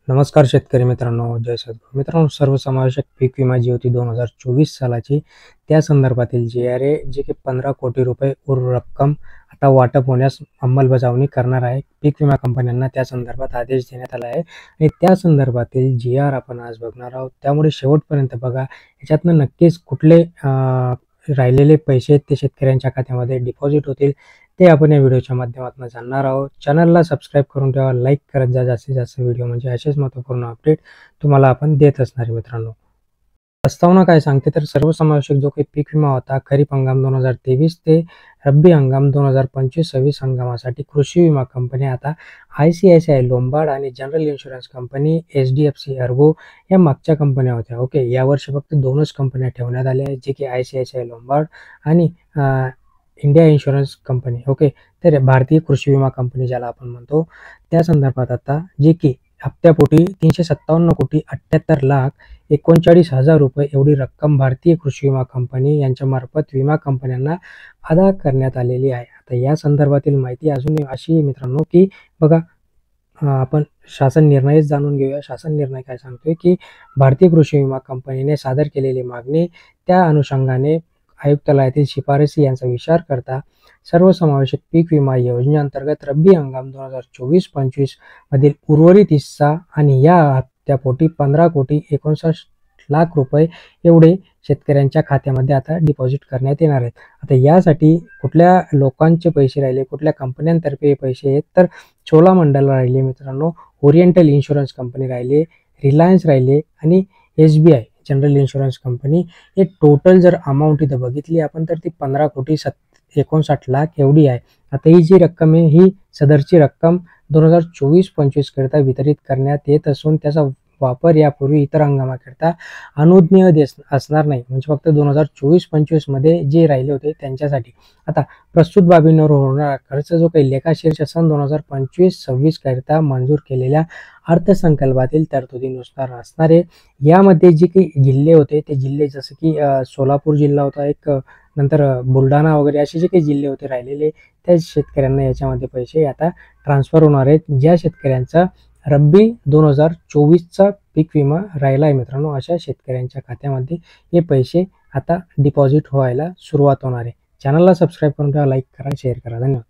नमस्कार शेतकरी मित्रांनो, जय सद्गुरू. मित्रांनो, सर्वसमावेशक पीक विमा जी होती 2024 सालाची, त्या संदर्भातील जी आहे जे की 15 कोटी रुपये रक्कम आता वाटप होण्यास अंमलबजावणी करणार आहे. पीक विमा कंपन्यांना त्या संदर्भात आदेश देण्यात आला आहे आणि त्या संदर्भातील जी-आर आपण आज बघणार आहोत. त्यामुळे शेवटपर्यंत बघा. याच्यातनं नक्कीच कुठले राहिलेले पैसे ते शेतकऱ्यांच्या खात्यामध्ये डिपॉझिट होतील ते आपण या व्हिडिओच्या माध्यमातून जाणणार आहोत. चॅनलला सबस्क्राईब करून ठेवा, लाईक करत जा जास्तीत जास्त व्हिडिओ, म्हणजे असेच महत्त्वपूर्ण अपडेट तुम्हाला आपण देत असणार आहे. मित्रांनो, प्रस्तावना काय सांगते तर सर्वसमावेशक जो काही पीक विमा होता खरीप हंगाम 2023 ते रब्बी हंगाम 2025-26 हंगामासाठी कृषी विमा कंपनी आता ICICI लोंबार्ड आणि general insurance company HDFC Ergo या मागच्या कंपन्या होत्या. ओके, यावर्षी फक्त दोनच कंपन्या ठेवण्यात आल्या आहेत, जे की ICICI लोंबार्ड आणि इंडिया इन्शुरन्स कंपनी. ओके, तर भारतीय कृषी विमा कंपनी ज्याला आपण म्हणतो, त्या संदर्भात आता जे की हप्त्यापोटी 357,78,39,39,000 रुपये एवढी रक्कम भारतीय कृषी विमा कंपनी यांच्या मार्फत विमा कंपन्यांना अदा करण्यात आलेली आहे. आता या संदर्भातील माहिती अजून अशी आहे मित्रांनो, की बघा, आपण शासन निर्णयच जाणून घेऊया. शासन निर्णय काय सांगतोय, की भारतीय कृषी विमा कंपनीने सादर केलेली मागणी त्या अनुषंगाने आयुक्तालयातील शिफारसी यांचा विचार करता सर्वसमावेशक पीक विमा योजनेअंतर्गत रब्बी हंगाम 2024-25 मधील उर्वरित हिस्सा आणि या हप्त्यापोटी 15,59,00,000 रुपये एवढे शेतकऱ्यांच्या खात्यामध्ये आता डिपॉझिट करण्यात येणार आहेत. आता यासाठी कुठल्या लोकांचे पैसे राहिले, कुठल्या कंपन्यांतर्फे पैसे आहेत, तर चोलामंडल राहिले मित्रांनो, ओरिएंटल इन्शुरन्स कंपनी राहिले, रिलायन्स राहिले आणि SBI जनरल इन्शुरन्स कंपनी. हे टोटल जर अमाऊंट इथं बघितली आपण तर ती 15,59,00,000 एवढी आहे. आता ही जी रक्कम आहे ही सदरची रक्कम 2024-25 करता वितरित करण्यात येत असून त्याचा वापर यापूर्वी इतर हंगामाकरिता अनुज्ञेय असणार नाही, म्हणजे फक्त 2024-25 मध्ये जे राहिले होते त्यांच्यासाठी. आता प्रस्तुत बाबींवर होणारा खर्च जो काही लेखाशीर्ष सन 2025-26 करता मंजूर केलेल्या अर्थसंकल्पातील तरतुदीनुसार असणार आहे. यामध्ये जे काही जिल्हे होते ते जिल्हे जसं की सोलापूर जिल्हा होता एक, नंतर बुलढाणा वगैरे असे जे काही जिल्हे होते राहिलेले, त्या शेतकऱ्यांना याच्यामध्ये पैसे आता ट्रान्सफर होणार आहेत. ज्या शेतकऱ्यांचा रब्बी 2024चा पीक विमा राहिला आहे मित्रांनो, अशा शेतकऱ्यांच्या खात्यामध्ये हे पैसे आता डिपॉझिट व्हायला सुरुवात होणार आहे. चॅनलला सबस्क्राईब करून ठेवा, लाईक करा, शेअर करा. धन्यवाद.